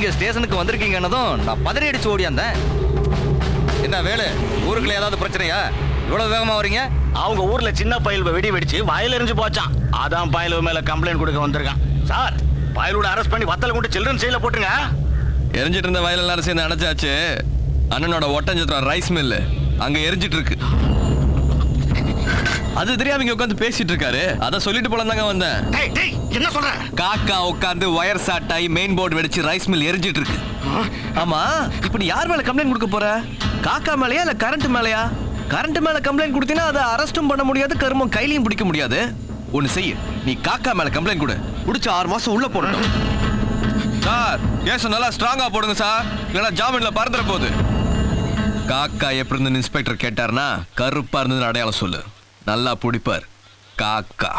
நீங்க ஸ்டேஷனுக்கு வந்திருக்கீங்கன்னதும் நான் பதறி அடிச்சு ஓடியாந்தேன். என்ன வேலு, ஊருக்குள்ள ஏதாவது பிரச்சனையா? இவ்வளவு வேகமா வரீங்க? அவங்க ஊர்ல சின்ன பயல்வ வெடி வெடிச்சு வயல் எரிஞ்சு போச்சான். அதான் பயல்வ மேல கம்ப்ளைண்ட் கொடுக்க வந்திருக்கான். சார், பயலோட அரெஸ்ட் பண்ணி வத்தல கொண்டு சில்ட்ரன் செயல போட்டுங்க. எரிஞ்சிட்டு இருந்த வயல் எல்லாரும் சேர்ந்து அணைச்சாச்சு. அண்ணனோட ஒட்டஞ்சத்திரம் ரைஸ் மில்லு அங்க எரிஞ்சிட்டு இருக்கு. அது தெரியாம இங்க உட்காந்து பேசிட்டு இருக்காரு. அத சொல்லிட்டு போல தாங்க வந்தேன். என்ன சொல்ற? காக்கா உட்காந்து வயர் ஷார்ட் ஆகி மெயின் போர்டு வெடிச்சு ரைஸ் மில் எரிஞ்சிட்டு இருக்கு. ஆமா, இப்ப நீ யார் மேல கம்ப்ளைண்ட் கொடுக்க போற? காக்கா மேலயா இல்ல கரண்ட் மேலயா? கரண்ட் மேல கம்ப்ளைண்ட் கொடுத்தீங்கன்னா அதை அரெஸ்டும் பண்ண முடியாது, கருமம் கையிலையும் பிடிக்க முடியாது. ஒன்னு செய்ய, நீ காக்கா மேல கம்ப்ளைண்ட் கொடு. பிடிச்ச 6 மாசம் உள்ள போடணும். சார், கேஸ் நல்லா ஸ்ட்ராங்கா போடுங்க சார், இல்லைன்னா ஜாமீன்ல பறந்துற போகுது. காக்கா எப்படி இருந்து இன்ஸ்பெக்டர் கேட்டார்னா கருப்பா இருந்ததுன்னு அடையாளம் சொல்லு. நல்லா பிடிப்பார் காக்கா.